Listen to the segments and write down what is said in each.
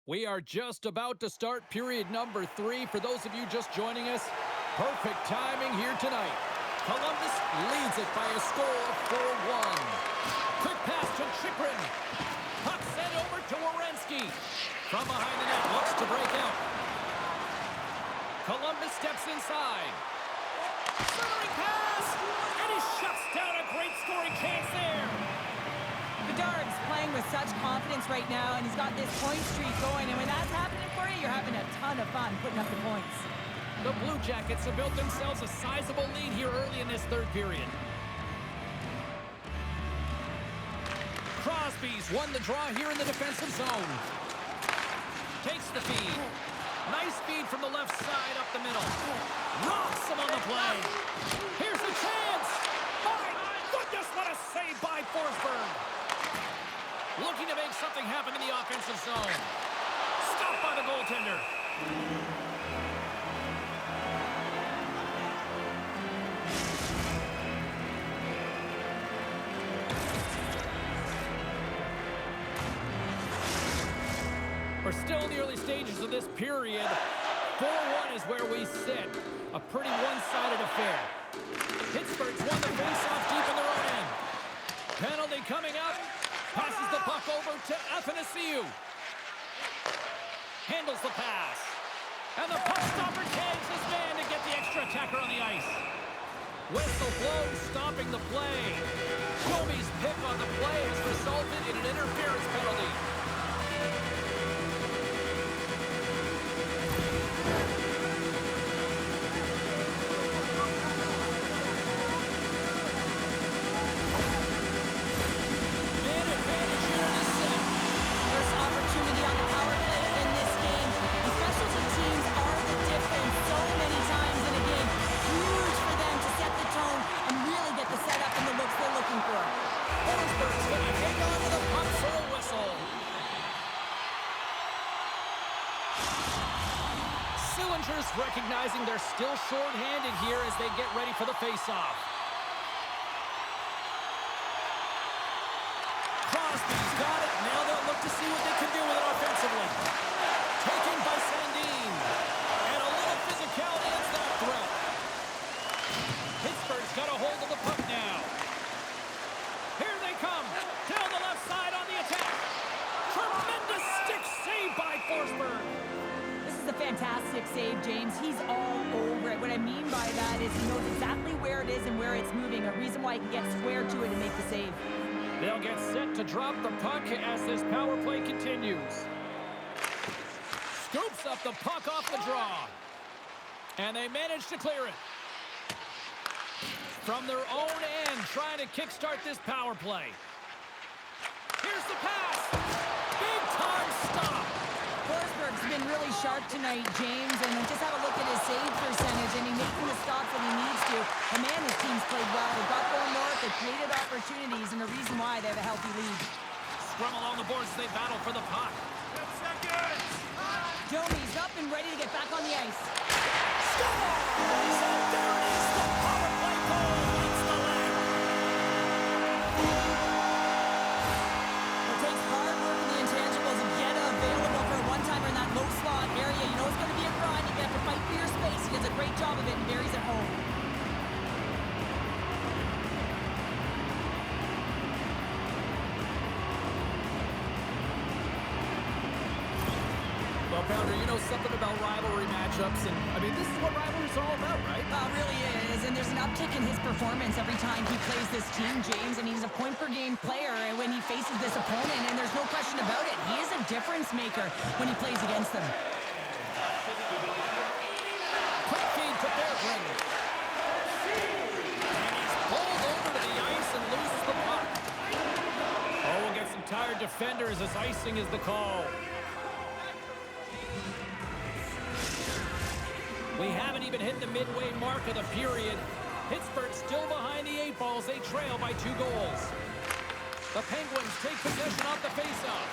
We are just about to start period number 3. For those of you just joining us, perfect timing here tonight. Columbus leads it by a score of 4-1. Quick pass to Chikrin. Puck sent over to Werenski. From behind the net, looks to break out. Columbus steps inside. Centering pass! And he shuts down a great scoring chance there. Bedard's playing with such confidence right now, and he's got this point streak going. And when that's happening for you, you're having a ton of fun putting up the points. The Blue Jackets have built themselves a sizable lead here early in this third period. Crosby's won the draw here in the defensive zone. Takes the feed. Nice feed from the left side up the middle. Rocks him on the play. Here's the chance. My goodness, what a save by Forsberg. Looking to make something happen in the offensive zone. Stopped by the goaltender. We're still in the early stages of this period. 4-1 is where we sit. A pretty one-sided affair. Pittsburgh's won the face-off deep in their own end. Penalty coming up. Passes the puck over to Athanasiou. Handles the pass. And the puck stopper tags his man to get the extra attacker on the ice. Whistle blows, stopping the play. Comey's pick on the play has resulted in an interference penalty. Recognizing they're still short-handed here as they get ready for the face-off. Crosby's got it. Now they'll look to see what they can do with it offensively. Taken by Sandin. And a little physicality ends that threat. Pittsburgh's got a hold of the puck now. Here they come. Down the left side on the attack. Tremendous stick save by Forsberg. This is a fantastic save, James. He's all over it. What I mean by that is he knows exactly where it is and where it's moving. A reason why he can get square to it and make the save. They'll get set to drop the puck as this power play continues. Scoops up the puck off the draw. And they manage to clear it. From their own end, trying to kickstart this power play. Here's the pass. Big time stop. Forsberg's been really sharp tonight, James, and just have a look at his save percentage, and he's making the stops when he needs to. And man, his team's played well. They've got going north, they've created opportunities, and the reason why they have a healthy lead. Scrum along the boards as they battle for the puck. 10 seconds! Domi's up and ready to get back on the ice. Scores! And there it is, the power play goal leads the leg. It takes hard work in the intangibles to get available for a one-timer in that low slot area. You know it's going to be a grind. You have to fight for your space. He does a great job of it and buries it home. Well, Pounder, you know something about rivalry matchups, and I mean, this is what rivalry's all about, right? It really is, and there's an uptick in his performance every time he plays this team, James, and he's a point-per-game player when he faces this opponent, and there's no question about it. He is a difference maker when he plays against them. Quick feed to Berggren. And he's pulled over to the ice and loses the puck. Oh, we'll get some tired defenders as icing is the call. We haven't even hit the midway mark of the period. Pittsburgh still behind the 8 balls. They trail by 2 goals. The Penguins take possession off the faceoff.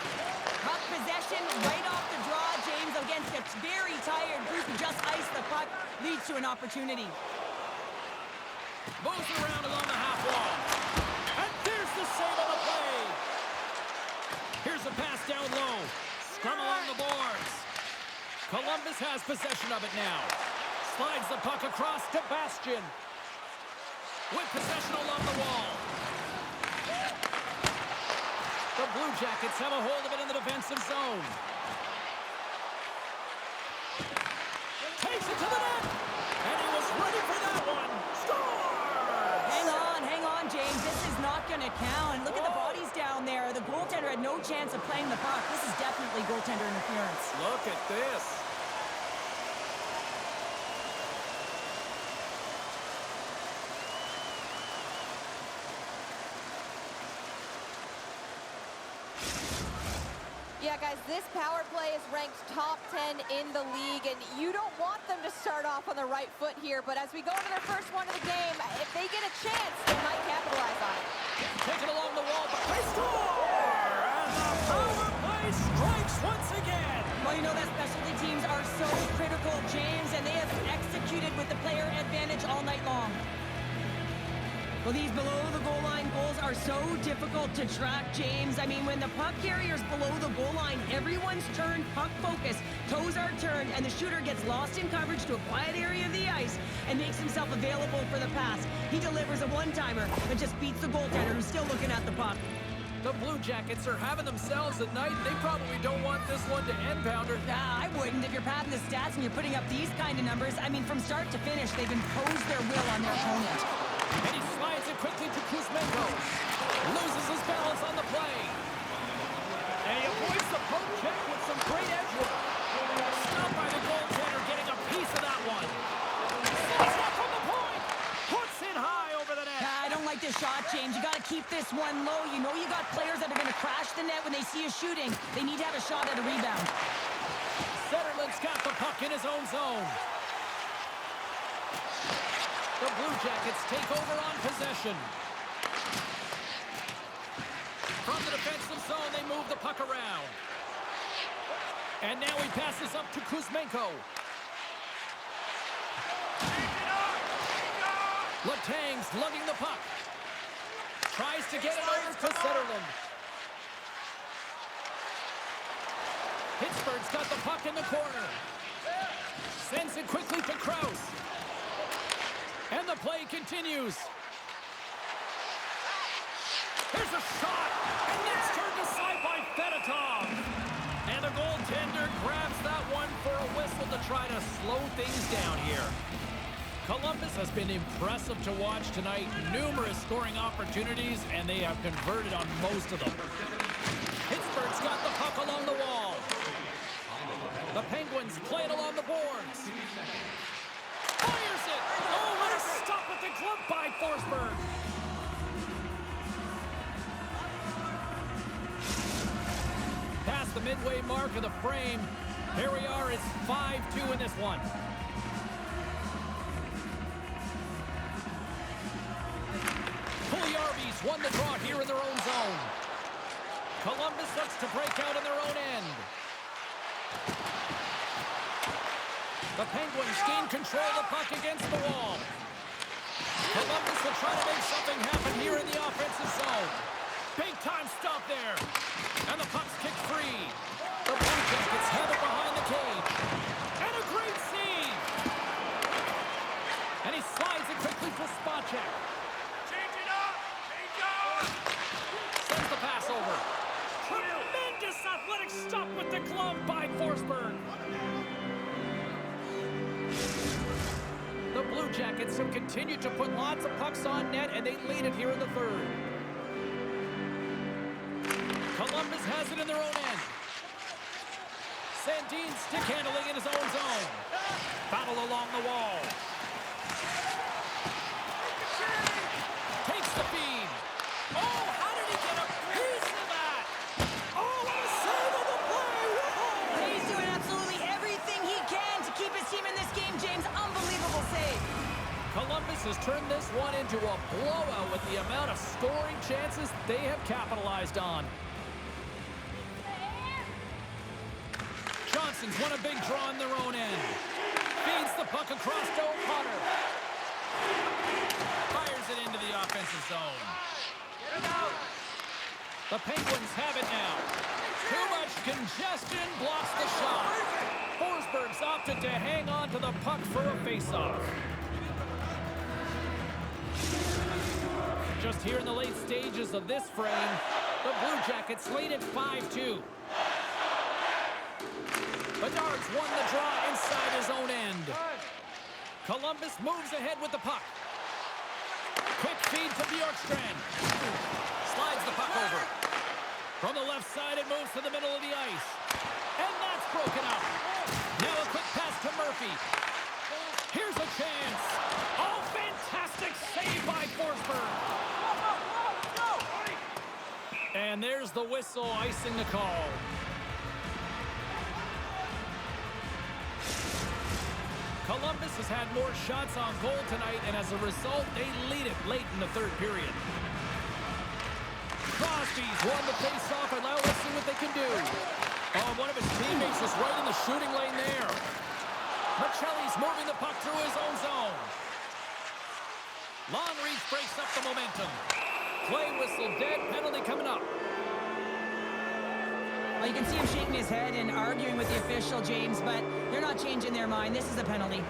Puck possession right off the draw, James, against a very tired group who just iced the puck, leads to an opportunity. Moves around along the half wall. And there's the save on the play. Here's a pass down low. Scrum along the boards. Columbus has possession of it now. Slides the puck across to Bastian. With possession along the wall. The Blue Jackets have a hold of it in the defensive zone. Takes it to the net. And he was ready for that one. Scores! Hang on, James. This is not going to count. Look at the bodies down there. The goaltender had no chance of playing the puck. This is definitely goaltender interference. Look at this. Yeah, guys, this power play is ranked top 10 in the league, and you don't want them to start off on the right foot here, but as we go into their first one of the game, if they get a chance, they might capitalize on it. Take it along the wall, but they score! And the power play strikes once again. Well, you know that specialty teams are so critical, James, and they have executed with the player advantage all night long. Well, these below-the-goal-line goals are so difficult to track, James. I mean, when the puck carrier's below the goal line, everyone's turned puck focus, toes are turned, and the shooter gets lost in coverage to a quiet area of the ice and makes himself available for the pass. He delivers a one-timer, but just beats the goaltender who's still looking at the puck. The Blue Jackets are having themselves a night, and they probably don't want this one to end, Pounder. I wouldn't. If you're padding the stats and you're putting up these kind of numbers, I mean, from start to finish, they've imposed their will on their opponent. And he slides it quickly to Kuzmenko. Loses his balance on the play. And he avoids the poke check with some great edge work. Stopped by the goaltender, getting a piece of that one. Slides it from the point. Puts it high over the net. I don't like this shot, James. You got to keep this one low. You know you got players that are going to crash the net when they see you shooting. They need to have a shot at a rebound. Zetterlund's got the puck in his own zone. The Blue Jackets take over on possession. From the defensive zone, they move the puck around. And now he passes up to Kuzmenko. Letang's lugging the puck. Tries to get it over to Zetterlund. Pittsburgh's got the puck in the corner. Sends it quickly to Krause. And the play continues. Here's a shot. And that's turned aside by Fedotov. And the goaltender grabs that one for a whistle to try to slow things down here. Columbus has been impressive to watch tonight. Numerous scoring opportunities, and they have converted on most of them. Pittsburgh's got the puck along the wall. The Penguins play it along the boards. Fires it! Oh, what a stop with the glove by Forsberg! Past the midway mark of the frame. Here we are, it's 5-2 in this one. Puljujärvi's won the draw here in their own zone. Columbus looks to break out in their own end. The Penguins gain control of the puck against the wall. Columbus will try to make something happen here in the offensive zone. Big time stop there. And the puck's kicked free. The Blue Jackets have it behind the cage. And a great save. And he slides it quickly to Spacek. Change it up! Change up! Sends the pass over. Tremendous athletic stop with the glove by Forsberg. The Blue Jackets have continued to put lots of pucks on net, and they lead it here in the third. Columbus has it in their own end. Sandin stick handling in his own zone. Battle along the wall. Takes the feed. Oh, how did he get a piece of that? Oh, what a save of the play! Whoa! He's doing absolutely everything he can to keep his team in this game, James. Unbelievable save. Columbus has turned this one into a blowout with the amount of scoring chances they have capitalized on. Johnson's won a big draw in their own end. Feeds the puck across to O'Connor. Fires it into the offensive zone. The Penguins have it now. Too much congestion blocks the shot. Forsberg's opted to hang on to the puck for a faceoff. Just here in the late stages of this frame, the Blue Jackets lead at 5-2. Bedard's won the draw inside his own end. Columbus moves ahead with the puck. Quick feed to Bjorkstrand. Slides the puck over. From the left side, it moves to the middle of the ice. And that's broken up. Now a quick pass to Murphy. Here's a chance. Oh, fantastic save by Forsberg. And there's the whistle icing the call. Columbus has had more shots on goal tonight, and as a result, they lead it late in the third period. Crosby's won the face-off, and now let's see what they can do. Oh, one of his teammates is right in the shooting lane there. Michelli's moving the puck through his own zone. Long reach breaks up the momentum. Play whistle dead, penalty coming up. Well, you can see him shaking his head and arguing with the official, James, but they're not changing their mind. This is a penalty.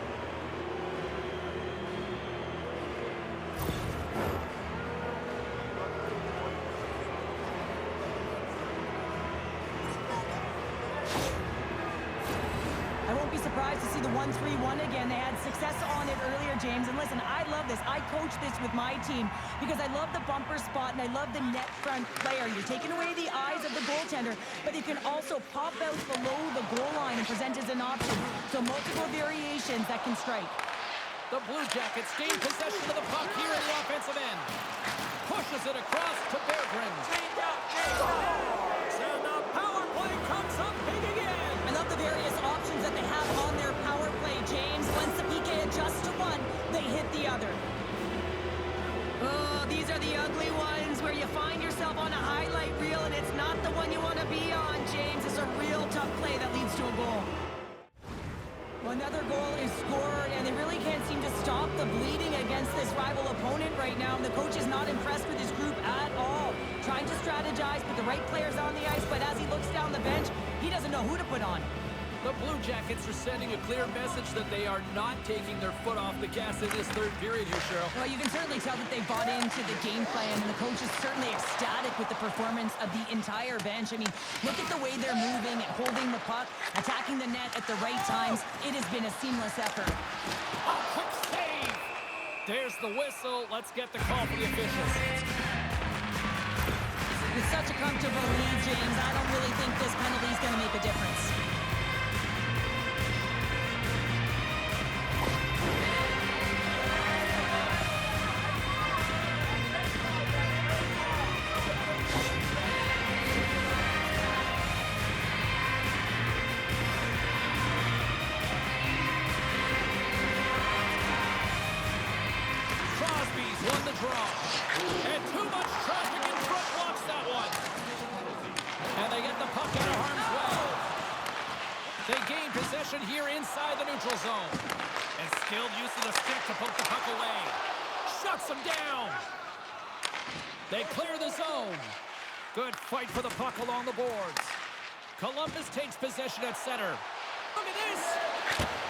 I won't be surprised to see the 1-3-1 again. They had success on it earlier, James. And listen, I love this. I coach this with my team because I love the bumper spot and I love the net front player. You're taking away the eyes of the goaltender, but you can also pop out below the goal line and present as an option. So multiple variations that can strike. The Blue Jackets gain possession of the puck here in the offensive end. Pushes it across to Berggren. And the power play comes up big again. I love the various options that they have on their power play, James. Once the PK adjusts to one, they hit the other. Oh, these are the ugly ones where you find yourself on a highlight reel and it's not the one you want to be on, James. It's a real tough play that leads to a goal. Well, another goal is scored, and they really can't seem to stop the bleeding against this rival opponent right now. And the coach is not impressed with his group at all. Trying to strategize, put the right players on the ice, but as he looks down the bench, he doesn't know who to put on. The Blue Jackets are sending a clear message that they are not taking their foot off the gas in this third period here, Cheryl. Well, you can certainly tell that they bought into the game plan, and the coach is certainly ecstatic with the performance of the entire bench. I mean, look at the way they're moving and holding the puck, attacking the net at the right times. It has been a seamless effort. A quick save! There's the whistle. Let's get the call for the officials. With such a comfortable lead, James, I don't really think this penalty is going to make a difference. Crosby's won the draw. And too much traffic in front blocks that one. And they get the puck out of harm's way. They gain possession here inside the neutral zone. And skilled use of the stick to poke the puck away. Shuts them down. They clear the zone. Good fight for the puck along the boards. Columbus takes possession at center. Look at this.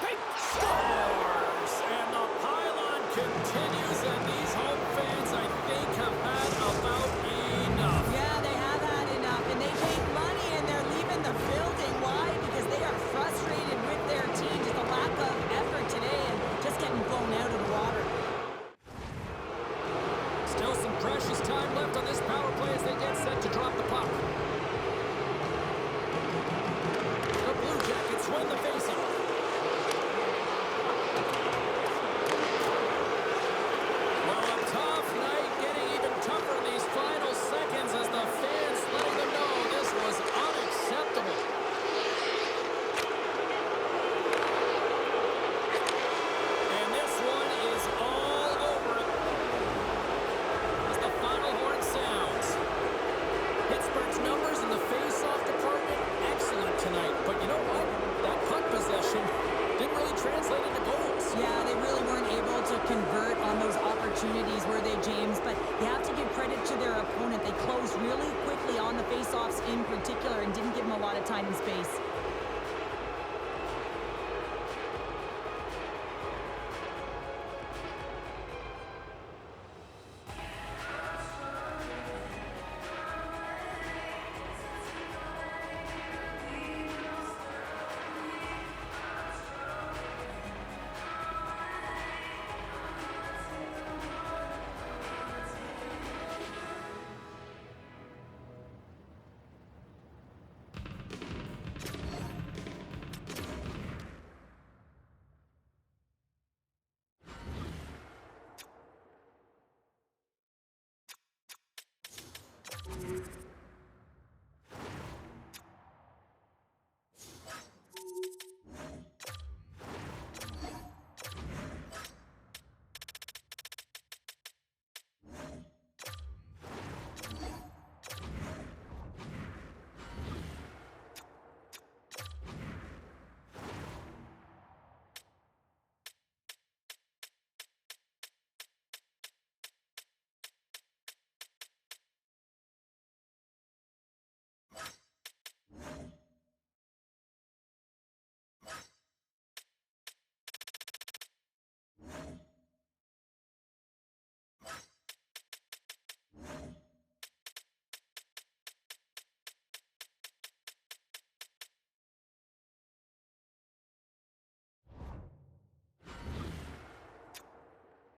Big scores. And the pylon continues. And these home fans, I think, have had about enough. Yeah, they have had enough, and they paid money, and they're leaving the building. Why? Because they are frustrated with their team. Just a lack of effort today and just getting blown out of the water. Still some precious time left on this power play as they get set to drop the puck. The Blue Jackets win the faceoff. Well, a tough night, getting even tougher in these final seconds as the fans letting them know this was unacceptable. And this one is all over as the final horn sounds. Pittsburgh's numbers in the face-off department, excellent tonight. But you know what? That puck possession didn't really translate into goals. Yeah, they really weren't able to convert on those opportunities, were they, James? But you have to give credit to their opponent. They closed really quickly on the face-offs in particular and didn't give them a lot of time and space.